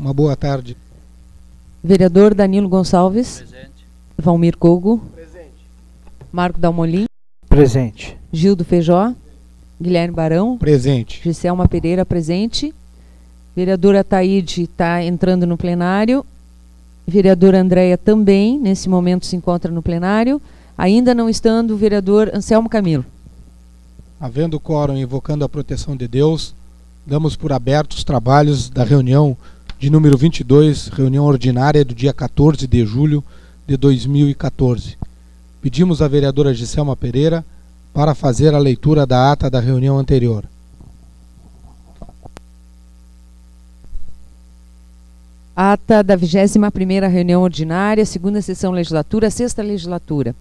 Uma boa tarde. Vereador Danilo Gonçalves. Presente. Valmir Kogo. Presente. Marco Dalmolin. Presente. Gildo Feijó. Guilherme Barão. Presente. Giselma Pereira, presente. Vereadora Taide está entrando no plenário. Vereadora Andréia também, nesse momento, se encontra no plenário. Ainda não estando o vereador Anselmo Camilo. Havendo quórum e invocando a proteção de Deus, damos por abertos os trabalhos da reunião de número 22, reunião ordinária do dia 14 de julho de 2014. Pedimos à vereadora Giselma Pereira para fazer a leitura da ata da reunião anterior. Ata da 21ª reunião ordinária, segunda sessão legislatura, sexta legislatura.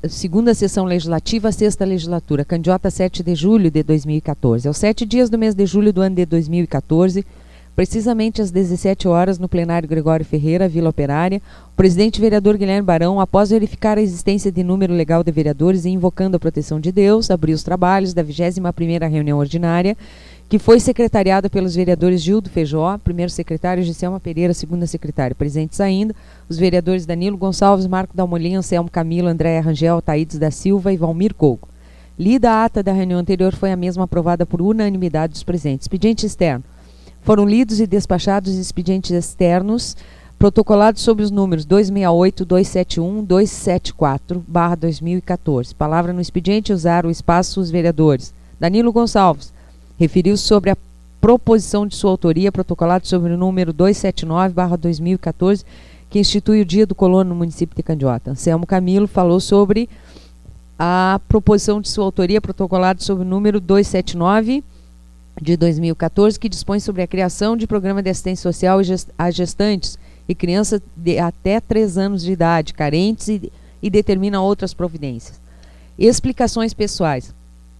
Segunda sessão legislativa, sexta legislatura. Candiota 7 de julho de 2014. Aos 7 dias do mês de julho do ano de 2014, precisamente às 17 horas, no plenário Gregório Ferreira, Vila Operária, o presidente vereador Guilherme Barão, após verificar a existência de número legal de vereadores e invocando a proteção de Deus, abriu os trabalhos da 21ª reunião ordinária, que foi secretariada pelos vereadores Gildo Feijó, primeiro secretário, e Giselma Pereira, segunda secretária. Presentes ainda os vereadores Danilo Gonçalves, Marco Dalmolin, Anselmo Camilo, Andréia Rangel, Taides da Silva e Valmir Kogo. Lida a ata da reunião anterior, foi a mesma aprovada por unanimidade dos presentes. Expediente externo. Foram lidos e despachados expedientes externos protocolados sob os números 268, 271, 274/2014. Palavra no expediente, usar o espaço os vereadores. Danilo Gonçalves referiu sobre a proposição de sua autoria, protocolado sobre o número 279/2014, que institui o Dia do Colono no município de Candiota. Anselmo Camilo falou sobre a proposição de sua autoria, protocolado sobre o número 279 de 2014, que dispõe sobre a criação de programa de assistência social a gestantes e crianças de até 3 anos de idade, carentes, e determina outras providências. Explicações pessoais.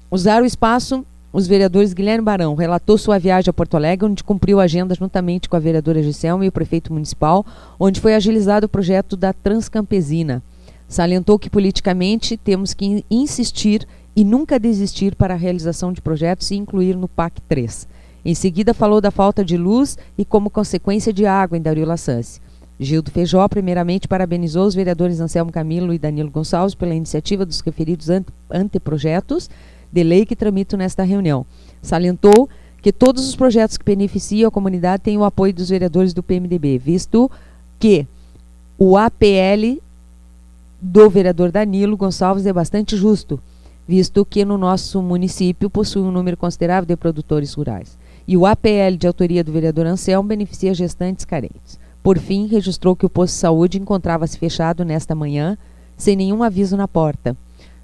Usar o espaço, os vereadores Guilherme Barão relatou sua viagem a Porto Alegre, onde cumpriu a agenda juntamente com a vereadora Giselma e o prefeito municipal, onde foi agilizado o projeto da Transcampesina. Salientou que politicamente temos que insistir e nunca desistir para a realização de projetos e incluir no PAC 3. Em seguida, falou da falta de luz e como consequência de água em Dario Lassance. Gildo Feijó, primeiramente, parabenizou os vereadores Anselmo Camilo e Danilo Gonçalves pela iniciativa dos referidos anteprojetos de lei que tramitam nesta reunião. Salientou que todos os projetos que beneficiam a comunidade têm o apoio dos vereadores do PMDB, visto que o APL do vereador Danilo Gonçalves é bastante justo, visto que no nosso município possui um número considerável de produtores rurais. E o APL de autoria do vereador Anselmo beneficia gestantes carentes. Por fim, registrou que o posto de saúde encontrava-se fechado nesta manhã, sem nenhum aviso na porta.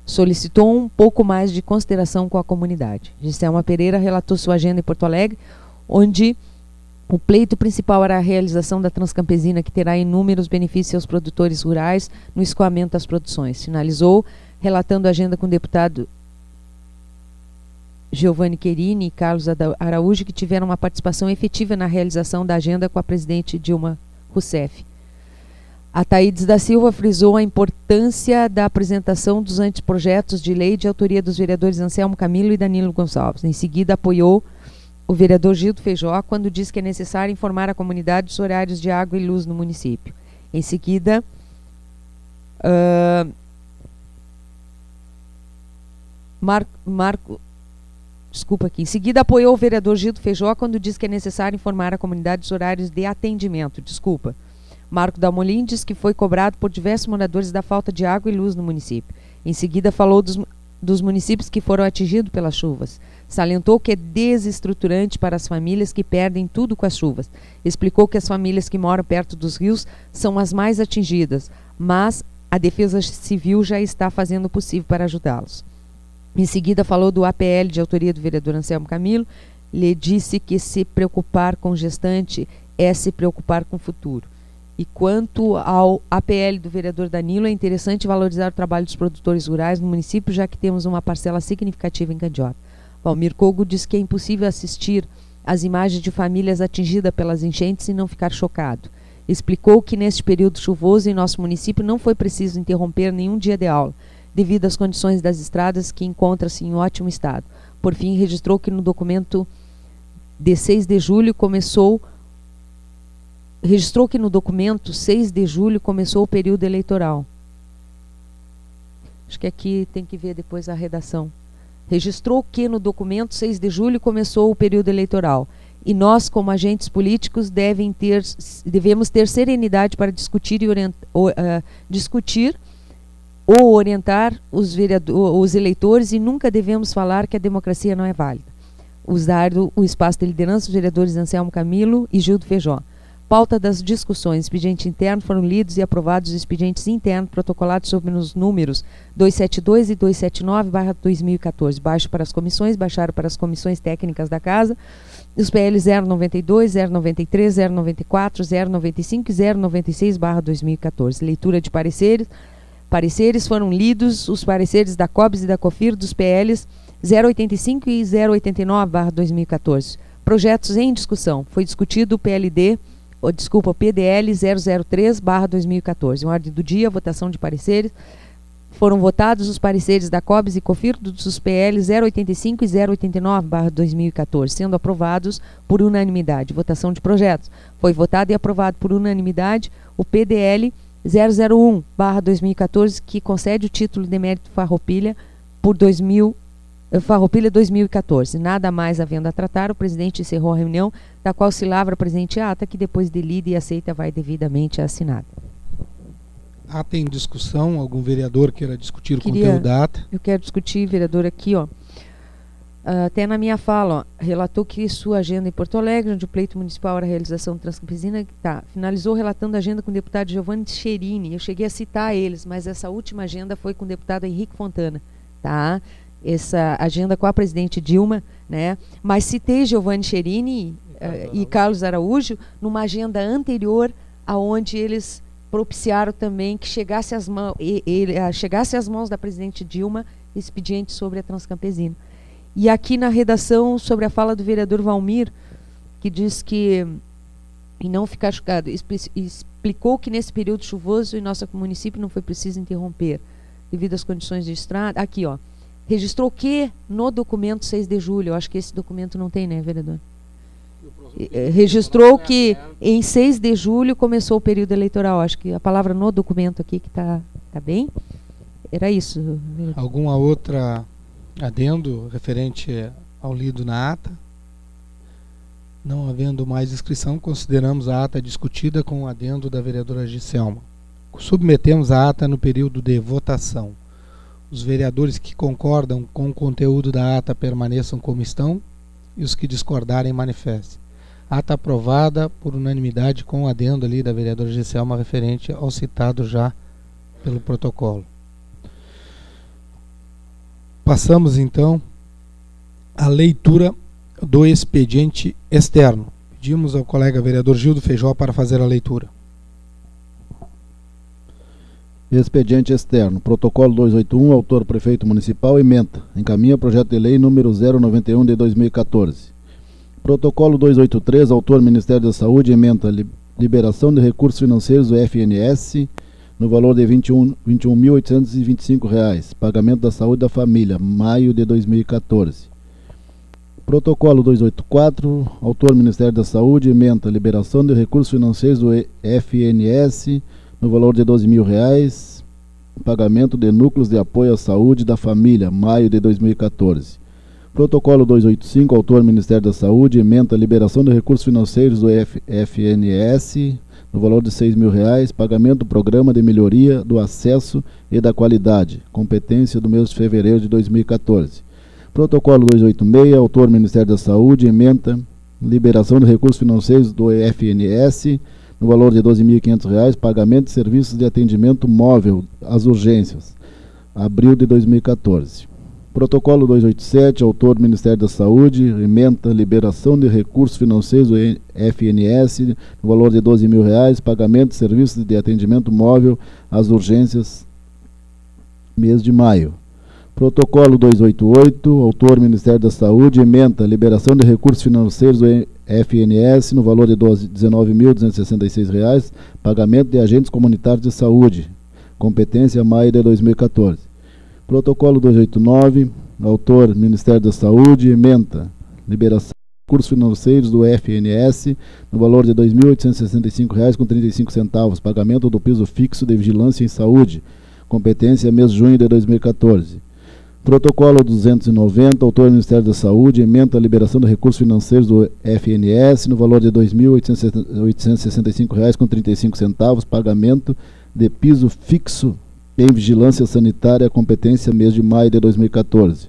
Solicitou um pouco mais de consideração com a comunidade. Giselma Pereira relatou sua agenda em Porto Alegre, onde o pleito principal era a realização da Transcampesina, que terá inúmeros benefícios aos produtores rurais no escoamento das produções. Finalizou relatando a agenda com o deputado Giovanni Querini e Carlos Araújo, que tiveram uma participação efetiva na realização da agenda com a presidente Dilma Rousseff. A Taides da Silva frisou a importância da apresentação dos anteprojetos de lei de autoria dos vereadores Anselmo Camilo e Danilo Gonçalves. Em seguida, apoiou o vereador Gildo Feijó quando disse que é necessário informar a comunidade dos horários de água e luz no município. Em seguida, em seguida apoiou o vereador Gildo Feijó quando disse que é necessário informar a comunidade dos horários de atendimento. Marco Dalmolin disse que foi cobrado por diversos moradores da falta de água e luz no município. Em seguida falou dos municípios que foram atingidos pelas chuvas. Salientou que é desestruturante para as famílias que perdem tudo com as chuvas. Explicou que as famílias que moram perto dos rios são as mais atingidas, mas a Defesa Civil já está fazendo o possível para ajudá-los. Em seguida, falou do APL de autoria do vereador Anselmo Camilo. Lhe disse que se preocupar com gestante é se preocupar com o futuro. E quanto ao APL do vereador Danilo, é interessante valorizar o trabalho dos produtores rurais no município, já que temos uma parcela significativa em Candiota. Valmir Kogo disse que é impossível assistir às imagens de famílias atingidas pelas enchentes e não ficar chocado. Explicou que neste período chuvoso em nosso município não foi preciso interromper nenhum dia de aula, devido às condições das estradas que encontram-se em ótimo estado. Por fim, registrou que no documento de 6 de julho começou registrou que no documento 6 de julho começou o período eleitoral. Acho que aqui tem que ver depois a redação. Registrou que no documento 6 de julho começou o período eleitoral. E nós, como agentes políticos, devemos ter serenidade para discutir ou orientar os eleitores, e nunca devemos falar que a democracia não é válida. Usar o espaço de liderança dos vereadores Anselmo Camilo e Gildo Feijó. Pauta das discussões. Expediente interno. Foram lidos e aprovados os expedientes internos protocolados sob os números 272 e 279/2014. Baixo para as comissões, baixaram para as comissões técnicas da Casa os PL 092, 093, 094, 095 e 096/2014. Leitura de pareceres. Pareceres. Foram lidos os pareceres da COBS e da COFIR dos PLs 085 e 089/2014. Projetos em discussão. Foi discutido o PDL 003/2014. Em ordem do dia, votação de pareceres. Foram votados os pareceres da COBS e COFIR dos PL 085 e 089/2014, sendo aprovados por unanimidade. Votação de projetos. Foi votado e aprovado por unanimidade o PDL 001/2014, que concede o título de mérito Farroupilha por Farroupilha 2014. Nada mais havendo a tratar, o presidente encerrou a reunião, da qual se lavra a presente ata, que depois de lida e aceita vai devidamente assinada. Ata em discussão. Algum vereador queira discutir o conteúdo da ata? Eu quero discutir, vereador, aqui, ó. Até na minha fala, ó, relatou que sua agenda em Porto Alegre, onde o pleito municipal era a realização transcampesina, finalizou relatando a agenda com o deputado Giovanni Cherini. Eu cheguei a citar eles, mas essa última agenda foi com o deputado Henrique Fontana, tá? Essa agenda com a presidente Dilma, né? Mas citei Giovanni Cherini e Carlos Araújo numa agenda anterior, aonde eles propiciaram também que chegasse às mãos da presidente Dilma expediente sobre a Transcampesina. E aqui na redação, sobre a fala do vereador Valmir, que diz que, e não ficar chocado, explicou que nesse período chuvoso em nosso município não foi preciso interromper, devido às condições de estrada. Aqui, ó. Registrou que no documento 6 de julho, eu acho que esse documento não tem, né, vereador? Registrou que em 6 de julho começou o período eleitoral. Acho que a palavra no documento aqui que está bem. Era isso, vereador. Alguma outra adendo referente ao lido na ata? Não havendo mais inscrição, consideramos a ata discutida com o adendo da vereadora Giselma. Submetemos a ata no período de votação. Os vereadores que concordam com o conteúdo da ata permaneçam como estão e os que discordarem manifestem. Ata aprovada por unanimidade com o adendo ali da vereadora Giselma referente ao citado já pelo protocolo. Passamos então à leitura do expediente externo. Pedimos ao colega vereador Gildo Feijó para fazer a leitura. Expediente externo. Protocolo 281, autor prefeito municipal, ementa. Encaminha projeto de lei número 091 de 2014. Protocolo 283, autor Ministério da Saúde, ementa. Liberação de recursos financeiros do FNS no valor de R$ 21.825. Pagamento da saúde da família, maio de 2014. Protocolo 284, autor Ministério da Saúde, ementa. Liberação de recursos financeiros do FNS no valor de R$ 12.000, pagamento de núcleos de apoio à saúde da família, maio de 2014. Protocolo 285, autor Ministério da Saúde, ementa liberação de recursos financeiros do FNS no valor de R$ 6.000, pagamento do programa de melhoria do acesso e da qualidade, competência do mês de fevereiro de 2014. Protocolo 286, autor Ministério da Saúde, ementa liberação de recursos financeiros do FNS no valor de R$ 12.500, pagamento de serviços de atendimento móvel às urgências, abril de 2014. Protocolo 287, autor Ministério da Saúde, ementa liberação de recursos financeiros do FNS no valor de R$ 12.000, pagamento de serviços de atendimento móvel às urgências, mês de maio. Protocolo 288, autor Ministério da Saúde, ementa liberação de recursos financeiros do FNS no valor de R$ 19.266, pagamento de agentes comunitários de saúde, competência maio de 2014. Protocolo 289, autor Ministério da Saúde, ementa liberação recursos financeiros do FNS no valor de R$ 2.865,35, pagamento do piso fixo de vigilância em saúde, competência mês de junho de 2014. Protocolo 290, autor Ministério da Saúde, ementa a liberação de recursos financeiros do FNS no valor de R$ 2.865,35, pagamento de piso fixo em vigilância sanitária, competência mês de maio de 2014.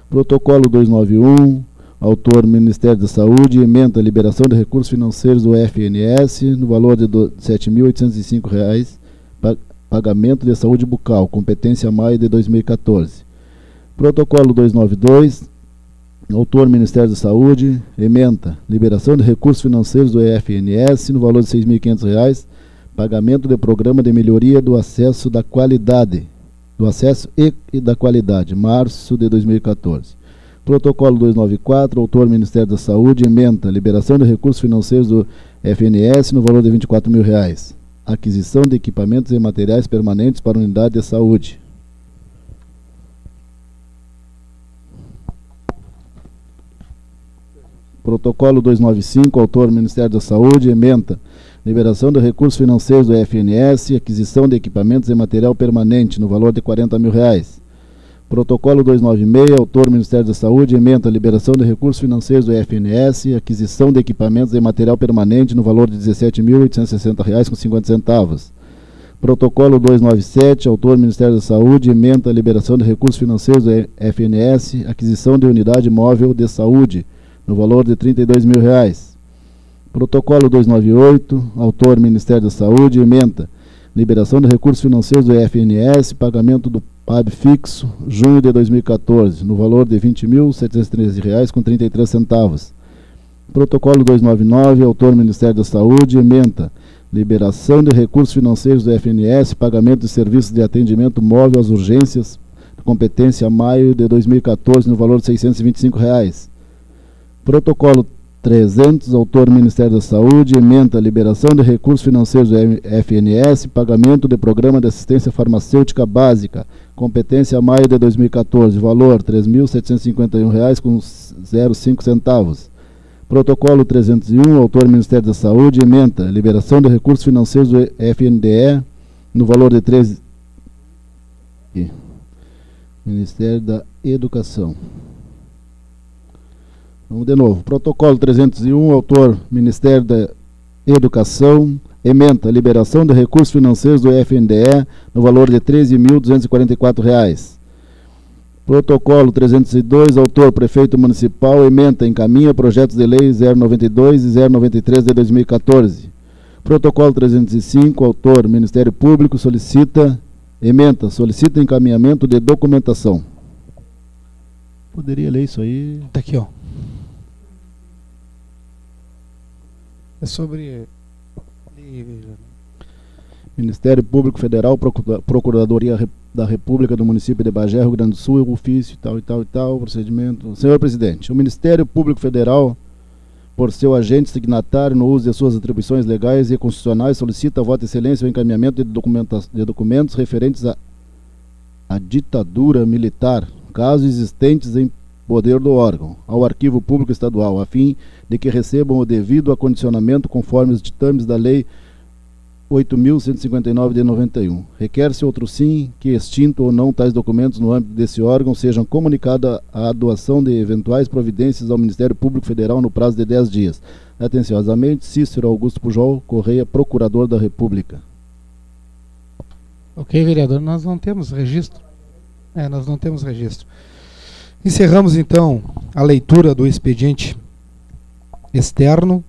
Protocolo 291, autor Ministério da Saúde, ementa a liberação de recursos financeiros do FNS no valor de R$ 7.805, pagamento de saúde bucal, competência maio de 2014. Protocolo 292, autor Ministério da Saúde, ementa liberação de recursos financeiros do FNS no valor de R$ 6.500, pagamento de programa de melhoria do acesso da qualidade, e da qualidade, março de 2014. Protocolo 294, autor Ministério da Saúde, ementa liberação de recursos financeiros do FNS no valor de R$ 24.000, aquisição de equipamentos e materiais permanentes para a unidade de saúde. Protocolo 295, autor Ministério da Saúde, ementa liberação de recursos financeiros do FNS, aquisição de equipamentos e material permanente no valor de R$ 40.000. Protocolo 296, autor Ministério da Saúde, ementa liberação de recursos financeiros do FNS, aquisição de equipamentos e material permanente no valor de R$ 17.860,50. Protocolo 297, autor Ministério da Saúde, ementa liberação de recursos financeiros do FNS, aquisição de unidade móvel de saúde no valor de R$ 32.000. Protocolo 298, autor Ministério da Saúde, ementa liberação de recursos financeiros do FNS, pagamento do PAB fixo, junho de 2014, no valor de R$ 20.713,33. Protocolo 299, autor Ministério da Saúde, ementa liberação de recursos financeiros do FNS, pagamento de serviços de atendimento móvel às urgências, competência maio de 2014, no valor de R$ 625. Protocolo 300, autor Ministério da Saúde, ementa liberação de recursos financeiros do FNS, pagamento de programa de assistência farmacêutica básica, competência maio de 2014, valor R$ 3.751,05. Protocolo 301, autor Ministério da Saúde, ementa liberação de recursos financeiros do FNDE no valor de 13... Ministério da Educação. Vamos de novo. Protocolo 301, autor Ministério da Educação, ementa liberação de recursos financeiros do FNDE no valor de R$ 13.244. Protocolo 302, autor Prefeito Municipal, ementa, encaminha projetos de lei 092 e 093 de 2014. Protocolo 305, autor Ministério Público, solicita encaminhamento de documentação. Poderia ler isso aí? Está aqui, ó. É sobre... Ministério Público Federal, Procuradoria da República do município de Bagé, Rio Grande do Sul, ofício, tal, procedimento. Senhor Presidente, o Ministério Público Federal, por seu agente signatário, no uso de suas atribuições legais e constitucionais, solicita a Vossa Excelência o encaminhamento de documentos referentes à ditadura militar, casos existentes em poder do órgão, ao Arquivo Público Estadual, a fim de que recebam o devido acondicionamento conforme os ditames da Lei 8.159 de 91. Requer-se outro sim que, extinto ou não tais documentos no âmbito desse órgão, sejam comunicada a doação de eventuais providências ao Ministério Público Federal no prazo de 10 dias. Atenciosamente, Cícero Augusto Pujol Correia, Procurador da República. Ok, vereador, nós não temos registro. Nós não temos registro. Encerramos, então, a leitura do expediente externo.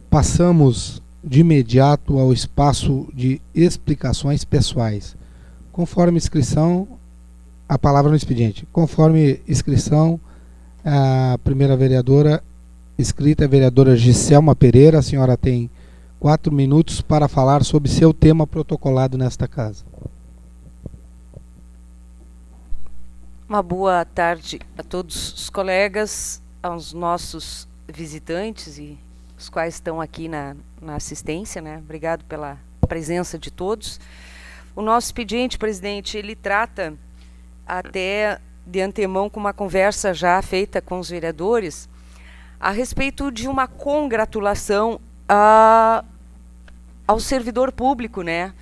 Passamos de imediato ao espaço de explicações pessoais. Conforme inscrição, a palavra no expediente. Conforme inscrição, a primeira vereadora inscrita é a vereadora Giselma Pereira. A senhora tem 4 minutos para falar sobre seu tema protocolado nesta casa. Uma boa tarde a todos os colegas, aos nossos visitantes e os quais estão aqui na assistência, né? Obrigado pela presença de todos. O nosso expediente, presidente, ele trata até de antemão com uma conversa já feita com os vereadores a respeito de uma congratulação ao servidor público, né?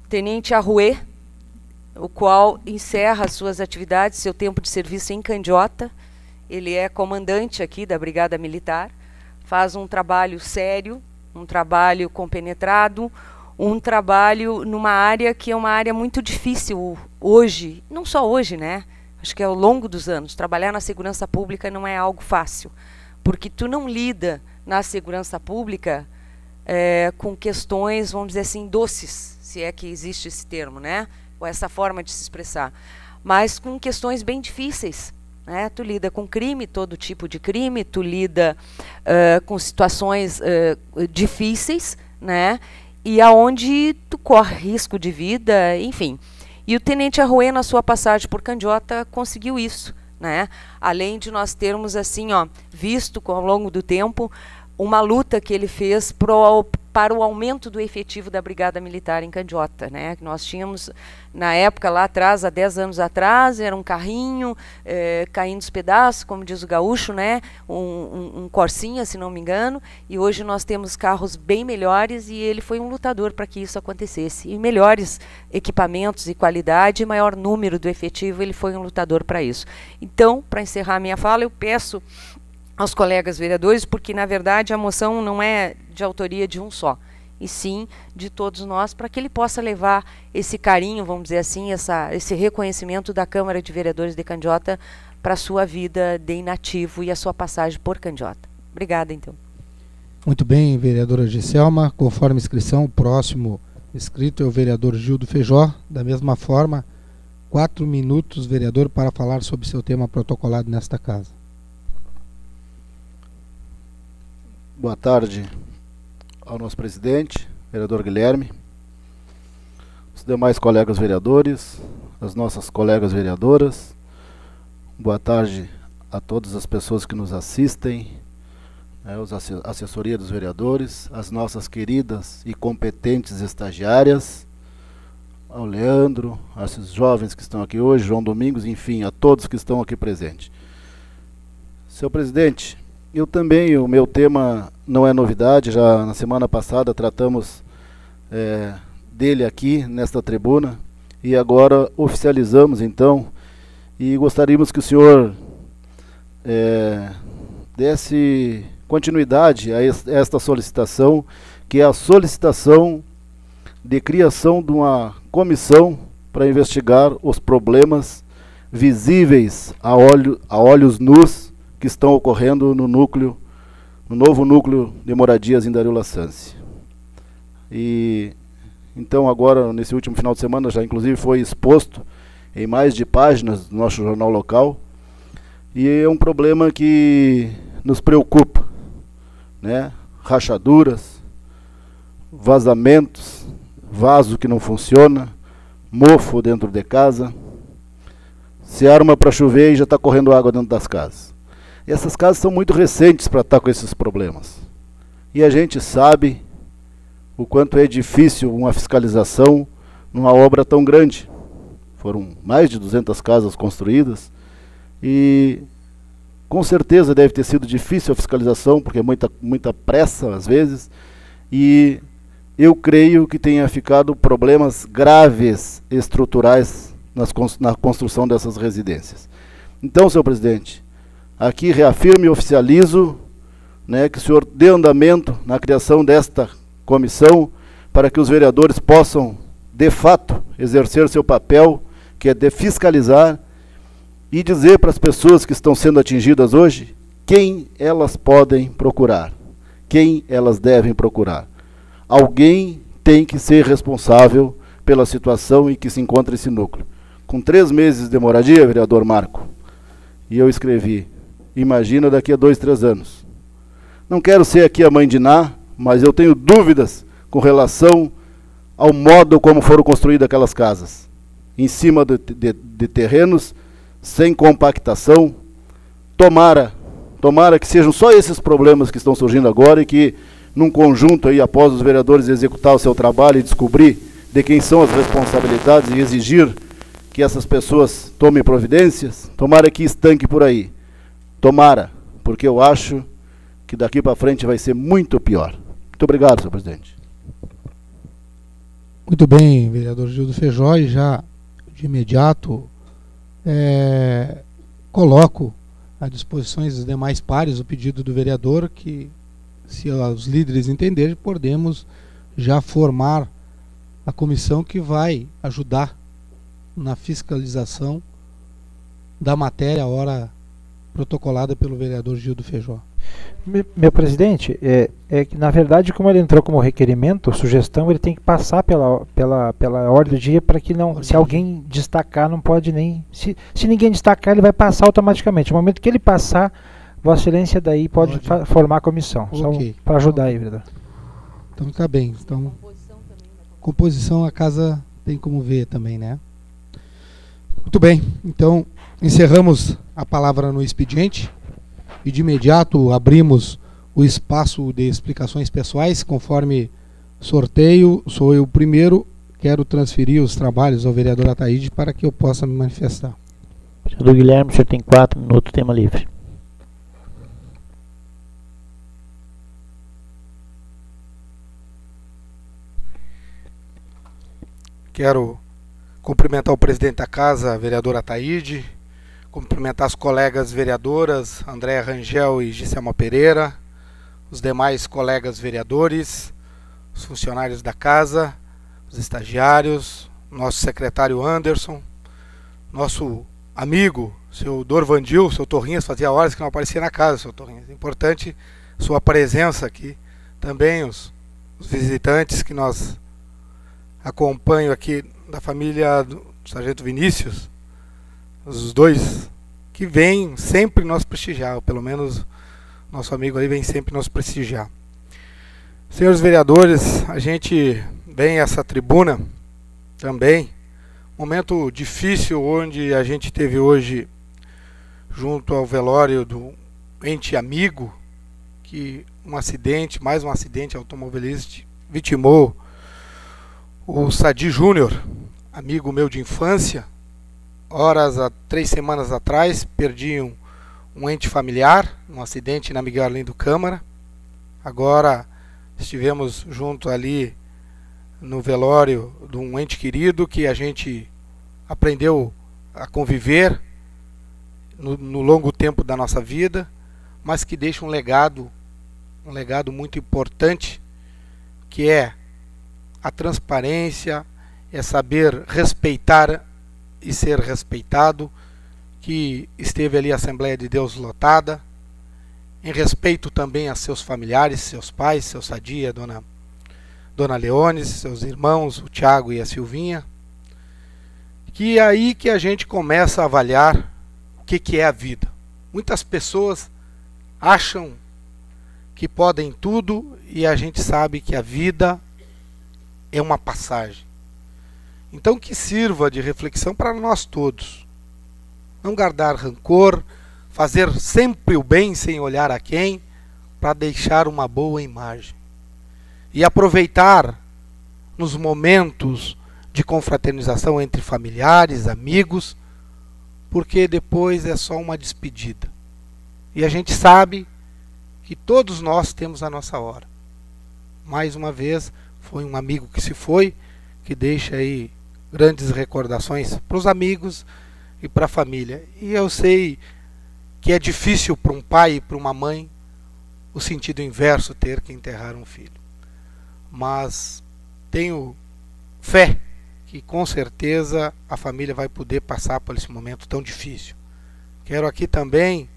Tenente Arruê, o qual encerra suas atividades, seu tempo de serviço em Candiota. Ele é comandante aqui da Brigada Militar, faz um trabalho sério, um trabalho compenetrado, um trabalho numa área que é uma área muito difícil hoje, não só hoje, né? Acho que ao longo dos anos, trabalhar na segurança pública não é algo fácil, porque tu não lida na segurança pública com questões, vamos dizer assim, doces, se é que existe esse termo, né? Ou essa forma de se expressar, mas com questões bem difíceis, né? Tu lida com crime, todo tipo de crime, tu lida com situações difíceis, né? E aonde tu corre risco de vida, enfim. E o Tenente Arruê, na sua passagem por Candiota, conseguiu isso, né? Além de nós termos, assim, ó, visto ao longo do tempo uma luta que ele fez para o aumento do efetivo da Brigada Militar em Candiota, né? Nós tínhamos, na época, lá atrás, há 10 anos atrás, era um carrinho caindo os pedaços, como diz o gaúcho, né? Um Corsinha, se não me engano, e hoje nós temos carros bem melhores e ele foi um lutador para que isso acontecesse. E melhores equipamentos e qualidade, e maior número do efetivo, ele foi um lutador para isso. Então, para encerrar a minha fala, eu peço aos colegas vereadores, porque na verdade a moção não é de autoria de um só, e sim de todos nós, para que ele possa levar esse carinho, vamos dizer assim, esse reconhecimento da Câmara de Vereadores de Candiota para a sua vida de inativo e a sua passagem por Candiota. Obrigada, então. Muito bem, vereadora Giselma. Conforme a inscrição, o próximo inscrito é o vereador Gildo Feijó. Da mesma forma, 4 minutos, vereador, para falar sobre seu tema protocolado nesta casa. Boa tarde ao nosso presidente, vereador Guilherme, os demais colegas vereadores, as nossas colegas vereadoras. Boa tarde a todas as pessoas que nos assistem, a assessoria dos vereadores, as nossas queridas e competentes estagiárias, ao Leandro, a esses jovens que estão aqui hoje, João Domingos, enfim, a todos que estão aqui presentes. Senhor presidente, eu também, o meu tema não é novidade, já na semana passada tratamos dele aqui, nesta tribuna, e agora oficializamos então, e gostaríamos que o senhor desse continuidade a esta solicitação, que é a solicitação de criação de uma comissão para investigar os problemas visíveis a olhos nus que estão ocorrendo no novo núcleo de moradias em Dario Lassance. E então agora, nesse último final de semana, já inclusive foi exposto em mais de páginas do nosso jornal local, e é um problema que nos preocupa, né? Rachaduras, vazamentos, vaso que não funciona, mofo dentro de casa, se arma para chover e já está correndo água dentro das casas. E essas casas são muito recentes para estar com esses problemas. E a gente sabe o quanto é difícil uma fiscalização numa obra tão grande. Foram mais de 200 casas construídas e com certeza deve ter sido difícil a fiscalização, porque é muita pressa às vezes, e eu creio que tenha ficado problemas graves estruturais na construção dessas residências. Então, senhor presidente, aqui reafirmo e oficializo, né, que o senhor dê andamento na criação desta comissão para que os vereadores possam, de fato, exercer seu papel, que é de fiscalizar e dizer para as pessoas que estão sendo atingidas hoje quem elas podem procurar, quem elas devem procurar. Alguém tem que ser responsável pela situação em que se encontra esse núcleo. Com 3 meses de moradia, vereador Marco, e eu escrevi, imagina daqui a 2, 3 anos. Não quero ser aqui a mãe de Ná, mas eu tenho dúvidas com relação ao modo como foram construídas aquelas casas. Em cima de terrenos, sem compactação. Tomara que sejam só esses problemas que estão surgindo agora e que, num conjunto aí, após os vereadores executar o seu trabalho e descobrir de quem são as responsabilidades e exigir que essas pessoas tomem providências, tomara que estanque por aí. Tomara, porque eu acho que daqui para frente vai ser muito pior. Muito obrigado, senhor presidente. Muito bem, vereador Gildo Feijó, e já de imediato coloco à disposição dos demais pares o pedido do vereador que, se os líderes entenderem, podemos já formar a comissão que vai ajudar na fiscalização da matéria a hora protocolada pelo vereador Gildo Feijó. Meu presidente, que na verdade, como ele entrou como requerimento, sugestão, ele tem que passar pela ordem do dia para que não, se alguém destacar, não pode nem, se ninguém destacar, ele vai passar automaticamente. No momento que ele passar, Vossa Excelência daí pode formar a comissão, okay, só para ajudar aí, vereador. Então tá bem. Então, composição a casa tem como ver também, né? Muito bem, então encerramos a palavra no expediente. E de imediato abrimos o espaço de explicações pessoais, conforme sorteio. Sou eu o primeiro, quero transferir os trabalhos ao vereador Ataíde para que eu possa me manifestar. Vereador Guilherme, o senhor tem 4 minutos, tema livre. Quero cumprimentar o presidente da casa, vereador Ataíde, cumprimentar as colegas vereadoras, Andréa Rangel e Giselma Pereira, os demais colegas vereadores, os funcionários da casa, os estagiários, nosso secretário Anderson, nosso amigo, seu Dorvandil, seu Torrinhas, fazia horas que não aparecia na casa, seu Torrinhas. Importante sua presença aqui. Também os visitantes que nós acompanham aqui da família do Sargento Vinícius, os dois que vêm sempre nos prestigiar, ou pelo menos nosso amigo aí vem sempre nos prestigiar. Senhores vereadores, a gente vem a essa tribuna também, momento difícil onde a gente teve hoje, junto ao velório do ente amigo, que um acidente, mais um acidente automobilístico, vitimou o Sadi Júnior, amigo meu de infância. Há 3 semanas atrás, perdi um ente familiar, um acidente na Miguel Arlindo Câmara. Agora estivemos junto ali no velório de um ente querido que a gente aprendeu a conviver no longo tempo da nossa vida, mas que deixa um legado muito importante, que é a transparência, é saber respeitar e ser respeitado, que esteve ali a Assembleia de Deus lotada, em respeito também a seus familiares, seus pais, seu Sadi, a Dona Leones, seus irmãos, o Tiago e a Silvinha, que é aí que a gente começa a avaliar o que é a vida. Muitas pessoas acham que podem tudo e a gente sabe que a vida é uma passagem. Então que sirva de reflexão para nós todos. Não guardar rancor, fazer sempre o bem sem olhar a quem, para deixar uma boa imagem. E aproveitar nos momentos de confraternização entre familiares, amigos, porque depois é só uma despedida. E a gente sabe que todos nós temos a nossa hora. Mais uma vez, foi um amigo que se foi, que deixa aí grandes recordações para os amigos e para a família. E eu sei que é difícil para um pai e para uma mãe o sentido inverso, ter que enterrar um filho. Mas tenho fé que com certeza a família vai poder passar por esse momento tão difícil. Quero aqui também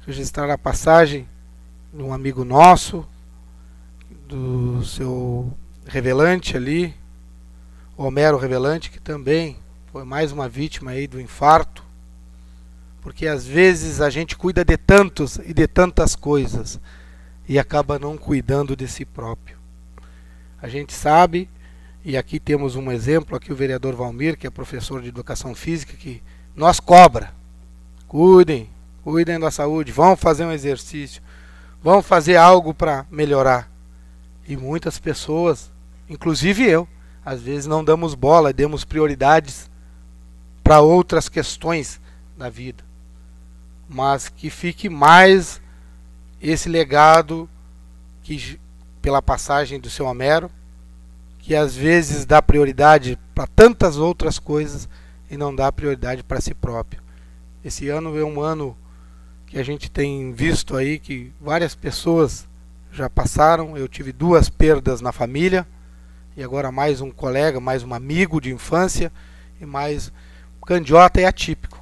registrar a passagem de um amigo nosso, do seu Revelante ali, Homero Revelante, que também foi mais uma vítima aí do infarto, porque às vezes a gente cuida de tantos e de tantas coisas e acaba não cuidando de si próprio. A gente sabe, e aqui temos um exemplo, aqui o vereador Valmir, que é professor de educação física, que nós cobra. Cuidem da saúde, vão fazer um exercício, vão fazer algo para melhorar. E muitas pessoas, inclusive eu, às vezes não damos bola, demos prioridades para outras questões da vida. Mas que fique mais esse legado que, pela passagem do seu Homero, que às vezes dá prioridade para tantas outras coisas e não dá prioridade para si próprio. Esse ano é um ano que a gente tem visto aí que várias pessoas já passaram. Eu tive 2 perdas na família, e agora mais um colega, mais um amigo de infância, e mais candiota e atípico.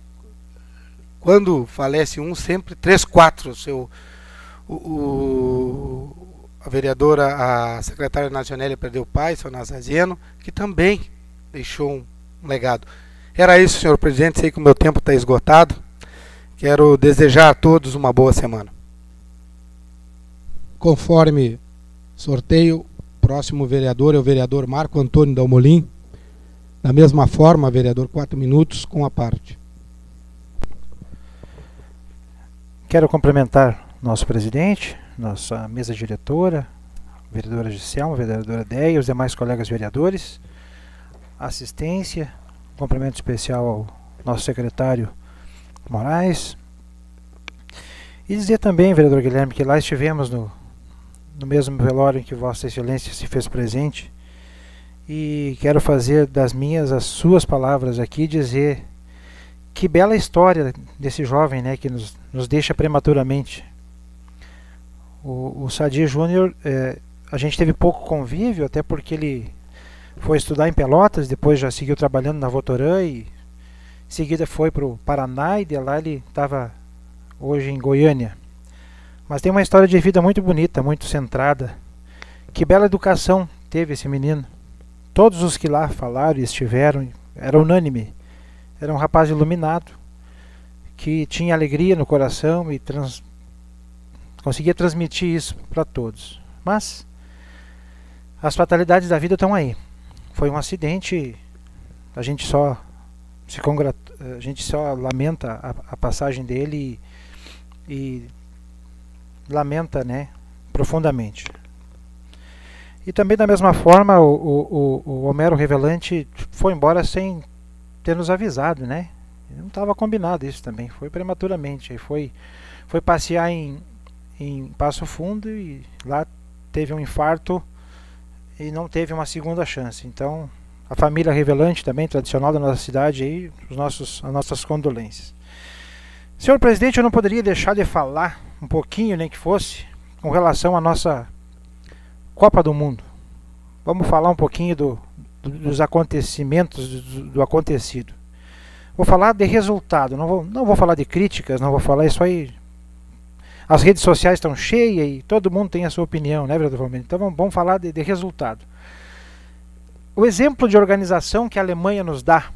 Quando falece um, sempre 3, 4. A vereadora, a secretária nacional perdeu o pai, seu Nazareno, que também deixou um legado. Era isso, senhor presidente. Sei que o meu tempo está esgotado. Quero desejar a todos uma boa semana. Conforme sorteio, próximo vereador é o vereador Marco Antônio Dalmolin. Da mesma forma, vereador, 4 minutos com a parte. Quero cumprimentar nosso presidente, nossa mesa diretora, vereadora Giselma, vereadora Deia, os demais colegas vereadores, assistência, cumprimento especial ao nosso secretário Moraes. E dizer também, vereador Guilherme, que lá estivemos no mesmo velório em que Vossa Excelência se fez presente, e quero fazer das minhas as suas palavras aqui, dizer que bela história desse jovem, né, que nos deixa prematuramente. O Sadir Júnior, a gente teve pouco convívio, até porque ele foi estudar em Pelotas, depois já seguiu trabalhando na Votorã e em seguida foi para o Paraná, e de lá ele estava hoje em Goiânia. Mas tem uma história de vida muito bonita, muito centrada. Que bela educação teve esse menino. Todos os que lá falaram e estiveram, era unânime. Era um rapaz iluminado, que tinha alegria no coração e conseguia transmitir isso para todos. Mas as fatalidades da vida estão aí. Foi um acidente, a gente só lamenta a passagem dele e lamenta, né, profundamente. E também da mesma forma o Homero Revelante foi embora sem ter nos avisado, né? Não estava combinado isso também, foi prematuramente. Aí foi passear em Passo Fundo e lá teve um infarto e não teve uma segunda chance. Então a família Revelante, também tradicional da nossa cidade, aí, as nossas condolências. Senhor presidente, eu não poderia deixar de falar um pouquinho, nem que fosse, com relação à nossa Copa do Mundo. Vamos falar um pouquinho dos acontecimentos, do acontecido. Vou falar de resultado, não vou falar de críticas, não vou falar isso aí. As redes sociais estão cheias e todo mundo tem a sua opinião, né, vereador Valmir? Então vamos falar de resultado. O exemplo de organização que a Alemanha nos dá,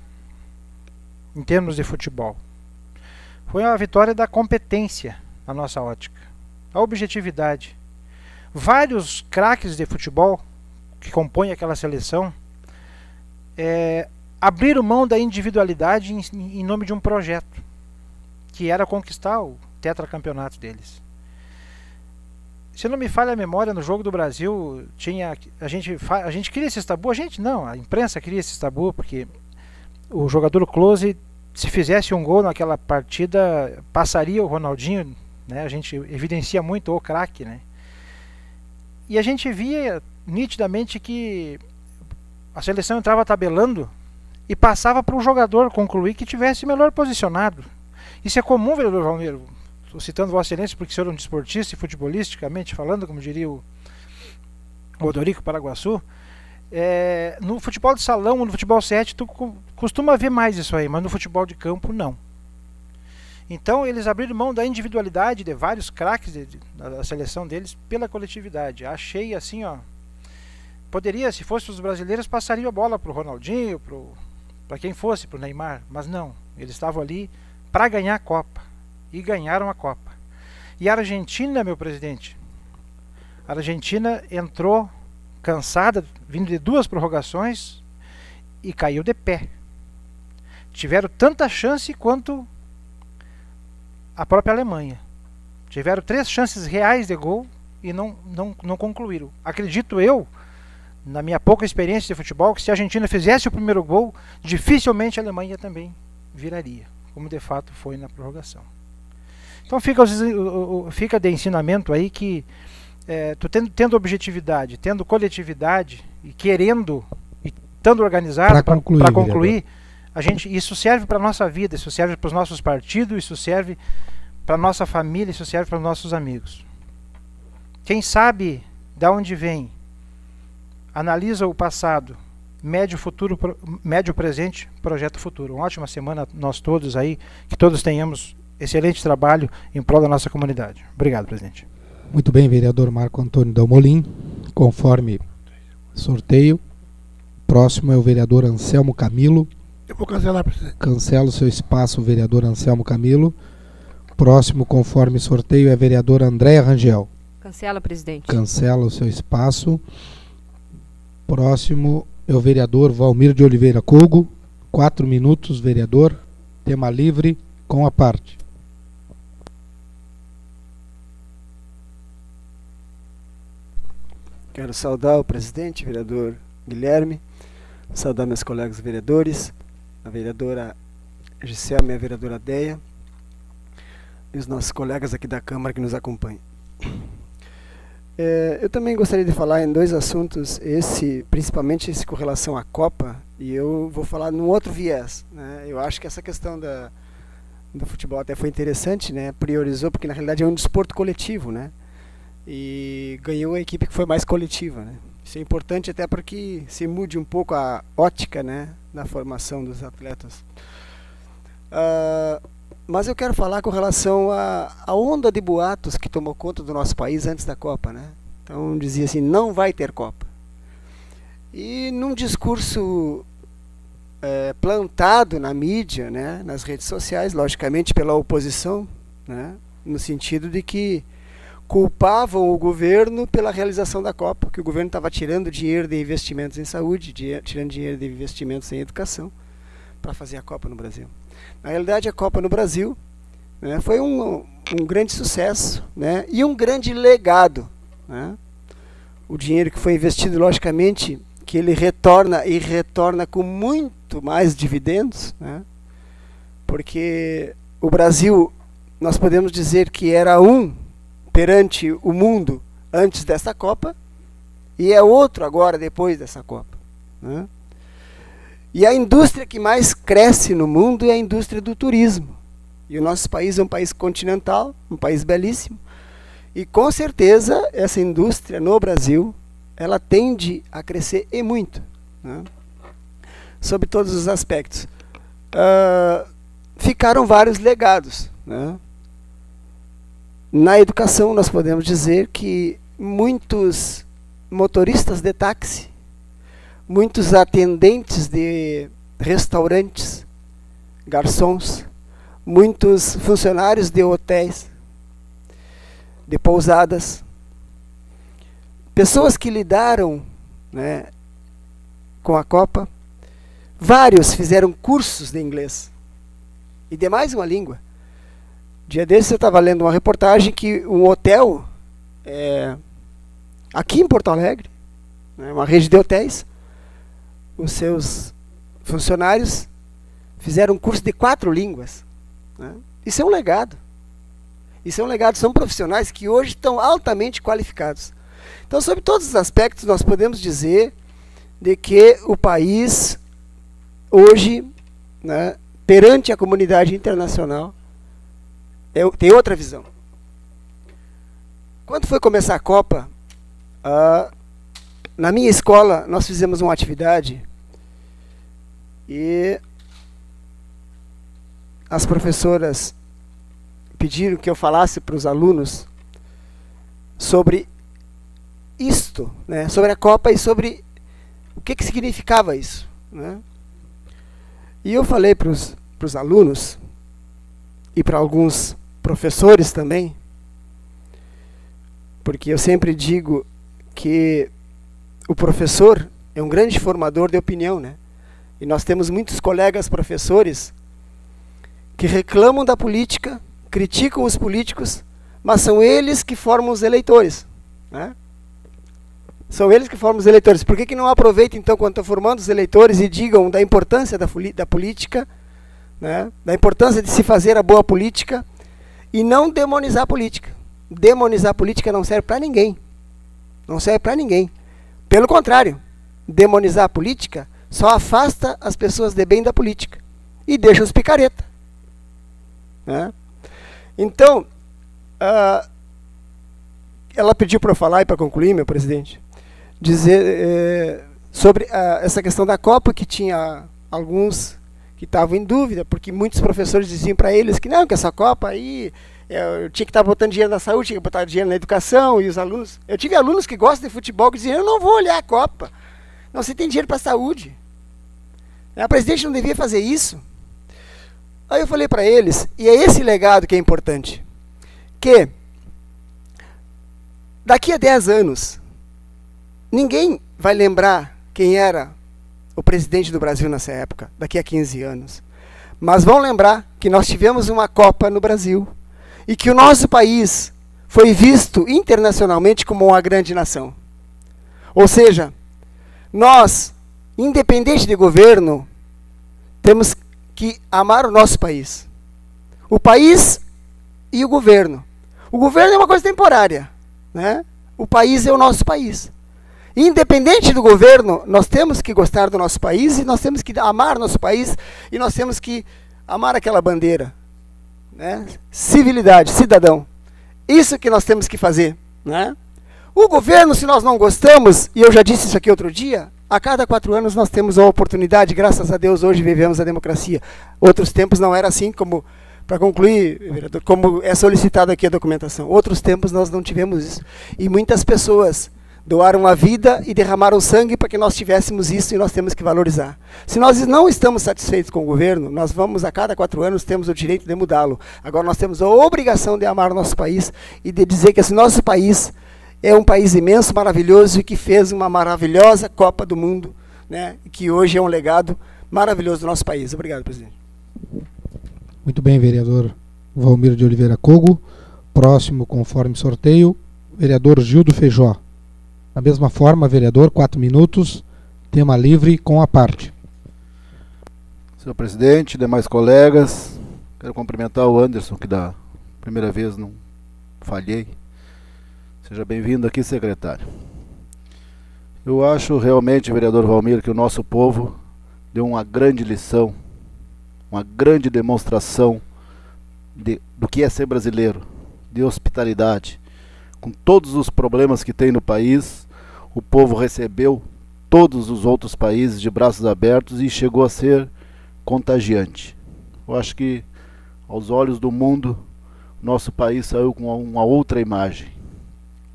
em termos de futebol, foi a vitória da competência, na nossa ótica. A objetividade. Vários craques de futebol que compõem aquela seleção abriram mão da individualidade em nome de um projeto, que era conquistar o tetracampeonato deles. Se não me falha a memória, no Jogo do Brasil a gente queria esse tabu, a imprensa queria esse tabu, porque o jogador Klose, se fizesse um gol naquela partida, passaria o Ronaldinho, né? A gente evidencia muito o craque, né? E a gente via nitidamente que a seleção entrava tabelando e passava para o jogador concluir que tivesse melhor posicionado. Isso é comum, vereador Valmir. Estou citando Vossa Excelência porque o senhor é um desportista e futebolisticamente falando, como diria o Odorico Paraguaçu. No futebol de salão, no futebol 7, tu costuma ver mais isso aí, mas no futebol de campo não. Então eles abriram mão da individualidade de vários craques da seleção deles pela coletividade. Achei assim, ó, poderia, se fosse os brasileiros, passaria a bola para o Ronaldinho, para quem fosse, para o Neymar, mas não, eles estavam ali para ganhar a Copa, e ganharam a Copa. E a Argentina, meu presidente, a Argentina entrou cansada, vindo de 2 prorrogações, e caiu de pé. Tiveram tanta chance quanto a própria Alemanha. Tiveram 3 chances reais de gol e não concluíram. Acredito eu, na minha pouca experiência de futebol, que se a Argentina fizesse o primeiro gol, dificilmente a Alemanha também viraria, como de fato foi na prorrogação. Então fica de ensinamento aí que tu tendo objetividade, tendo coletividade e querendo e estando organizado para concluir, isso serve para a nossa vida, isso serve para os nossos partidos, isso serve para a nossa família, isso serve para os nossos amigos. Quem sabe de onde vem, analisa o passado, médio presente, projeto futuro. Uma ótima semana a nós todos aí, que todos tenhamos excelente trabalho em prol da nossa comunidade. Obrigado, presidente. Muito bem, vereador Marco Antônio Dalmolin. Conforme sorteio, próximo é o vereador Anselmo Camilo. Eu vou cancelar, presidente. Cancela o seu espaço, vereador Anselmo Camilo. Próximo, conforme sorteio, é a vereadora Andréa Rangel. Cancela, presidente. Cancela o seu espaço. Próximo é o vereador Valmir de Oliveira Cogo. 4 minutos, vereador. Tema livre, com a parte. Quero saudar o presidente, vereador Guilherme, saudar meus colegas vereadores, a vereadora Giselma e a vereadora Deia, e os nossos colegas aqui da Câmara que nos acompanham. Eu também gostaria de falar em 2 assuntos, principalmente esse com relação à Copa, e eu vou falar num outro viés, né? Eu acho que essa questão do futebol até foi interessante, né? Priorizou, porque na realidade é um desporto coletivo, né? E ganhou a equipe que foi mais coletiva, né? Isso é importante até para que se mude um pouco a ótica, né, na formação dos atletas. Mas eu quero falar com relação à onda de boatos que tomou conta do nosso país antes da Copa, né? Então dizia assim, não vai ter Copa. E num discurso plantado na mídia, né, nas redes sociais, logicamente pela oposição, né, no sentido de que culpavam o governo pela realização da Copa, que o governo estava tirando dinheiro de investimentos em saúde, tirando dinheiro de investimentos em educação, para fazer a Copa no Brasil. Na realidade, a Copa no Brasil, né, foi um grande sucesso, né, e um grande legado, né? O dinheiro que foi investido, logicamente, que ele retorna e retorna com muito mais dividendos, né? Porque o Brasil, nós podemos dizer que era perante o mundo antes dessa Copa e é outro agora depois dessa Copa, né? E a indústria que mais cresce no mundo é a indústria do turismo. E o nosso país é um país continental, um país belíssimo. E com certeza essa indústria no Brasil, ela tende a crescer e muito, né? Sob todos os aspectos. Ficaram vários legados, né? Na educação nós podemos dizer que muitos motoristas de táxi, muitos atendentes de restaurantes, garçons, muitos funcionários de hotéis, de pousadas, pessoas que lidaram, né, com a Copa, vários fizeram cursos de inglês e de mais uma língua. Dia desses eu estava lendo uma reportagem que um hotel, aqui em Porto Alegre, né, uma rede de hotéis, os seus funcionários fizeram um curso de 4 línguas, né? Isso é um legado. Isso é um legado, são profissionais que hoje estão altamente qualificados. Então, sobre todos os aspectos, nós podemos dizer de que o país, hoje, né, perante a comunidade internacional, tem outra visão. Quando foi começar a Copa, na minha escola, nós fizemos uma atividade e as professoras pediram que eu falasse para os alunos sobre isto, né, sobre a Copa e sobre o que significava isso, né? E eu falei para os alunos e para alguns professores também, porque eu sempre digo que o professor é um grande formador de opinião, né? E nós temos muitos colegas professores que reclamam da política, criticam os políticos, mas são eles que formam os eleitores, né? São eles que formam os eleitores. Por que não aproveitam, então, quando estão formando os eleitores e digam da importância da política, né? Da importância de se fazer a boa política e não demonizar a política. Demonizar a política não serve para ninguém. Não serve para ninguém. Pelo contrário, demonizar a política só afasta as pessoas de bem da política e deixa os picareta. Né? Então, ela pediu para eu falar, e para concluir, meu presidente, dizer sobre essa questão da Copa, que tinha alguns que estavam em dúvida, porque muitos professores diziam para eles que não, que essa Copa aí, eu tinha que estar botando dinheiro na saúde, tinha que botar dinheiro na educação, e os alunos... Eu tive alunos que gostam de futebol que diziam, eu não vou olhar a Copa. Não, você tem dinheiro para a saúde. A presidente não devia fazer isso. Aí eu falei para eles, e é esse legado que é importante, que daqui a 10 anos, ninguém vai lembrar quem era o presidente do Brasil nessa época, daqui a 15 anos. Mas vão lembrar que nós tivemos uma Copa no Brasil e que o nosso país foi visto internacionalmente como uma grande nação. Ou seja, nós, independente de governo, temos que amar o nosso país. O país e o governo. O governo é uma coisa temporária, né? O país é o nosso país. Independente do governo, nós temos que gostar do nosso país e nós temos que amar o nosso país e nós temos que amar aquela bandeira, né? Civilidade, cidadão. Isso que nós temos que fazer, né? O governo, se nós não gostamos, e eu já disse isso aqui outro dia, a cada 4 anos nós temos a oportunidade, graças a Deus hoje vivemos a democracia. Outros tempos não era assim, como, para concluir, vereador, como é solicitado aqui a documentação. Outros tempos nós não tivemos isso. E muitas pessoas doaram a vida e derramaram sangue para que nós tivéssemos isso e nós temos que valorizar. Se nós não estamos satisfeitos com o governo, nós vamos a cada 4 anos, temos o direito de mudá-lo. Agora nós temos a obrigação de amar o nosso país e de dizer que esse nosso país é um país imenso, maravilhoso e que fez uma maravilhosa Copa do Mundo, né? E que hoje é um legado maravilhoso do nosso país. Obrigado, presidente. Muito bem, vereador Valmir de Oliveira Cogo. Próximo, conforme sorteio, vereador Gildo Feijó. Da mesma forma, vereador, 4 minutos, tema livre com a parte. Senhor presidente, demais colegas, quero cumprimentar o Anderson, que da primeira vez não falhei. Seja bem-vindo aqui, secretário. Eu acho realmente, vereador Valmir, que o nosso povo deu uma grande lição, uma grande demonstração do que é ser brasileiro, de hospitalidade. Com todos os problemas que tem no país, o povo recebeu todos os outros países de braços abertos e chegou a ser contagiante. Eu acho que, aos olhos do mundo, nosso país saiu com uma outra imagem.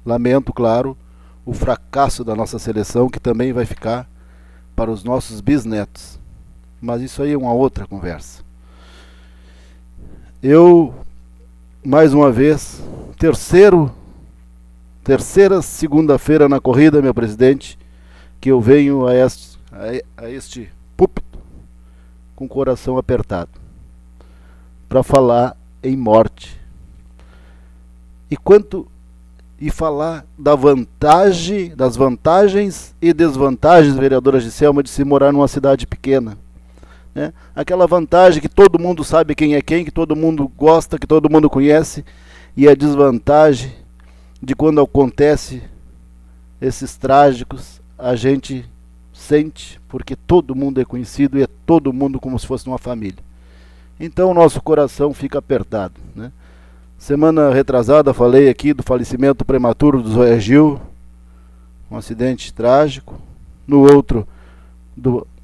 Lamento, claro, o fracasso da nossa seleção, que também vai ficar para os nossos bisnetos. Mas isso aí é uma outra conversa. Eu, mais uma vez, terceira segunda-feira na corrida, meu presidente, que eu venho a este púlpito com o coração apertado para falar em morte e falar das vantagens e desvantagens, vereadora Giselma, de se morar numa cidade pequena, né? Aquela vantagem que todo mundo sabe quem é quem, que todo mundo gosta, que todo mundo conhece, e a desvantagem de quando acontece esses trágicos, a gente sente, porque todo mundo é conhecido e é todo mundo como se fosse uma família. Então o nosso coração fica apertado, né? Semana retrasada falei aqui do falecimento prematuro do Zóia Gil, um acidente trágico. No outro,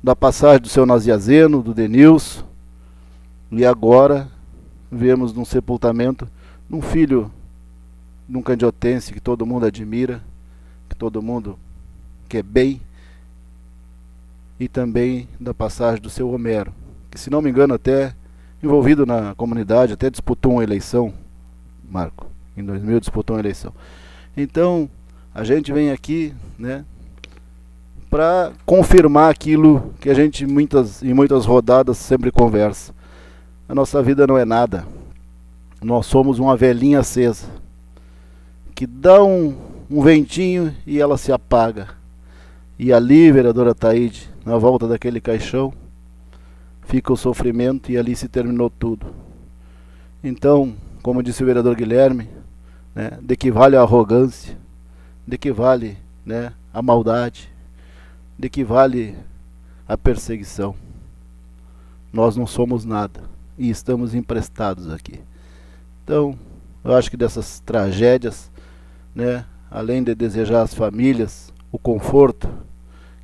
da passagem do seu Naziazeno, do Denilson. E agora vemos num sepultamento de um filho de um candiotense que todo mundo admira, que todo mundo quer bem, e também da passagem do seu Homero, que, se não me engano, até envolvido na comunidade, até disputou uma eleição, Marco, em 2000 disputou uma eleição. Então, a gente vem aqui, né, para confirmar aquilo que a gente em muitas rodadas sempre conversa. A nossa vida não é nada. Nós somos uma velhinha acesa, que dá um ventinho e ela se apaga. E ali, vereadora Taide, na volta daquele caixão, fica o sofrimento e ali se terminou tudo. Então, como disse o vereador Guilherme, né, de que vale a arrogância, de que vale, né, a maldade, de que vale a perseguição. Nós não somos nada e estamos emprestados aqui. Então, eu acho que dessas tragédias, né, além de desejar às famílias o conforto,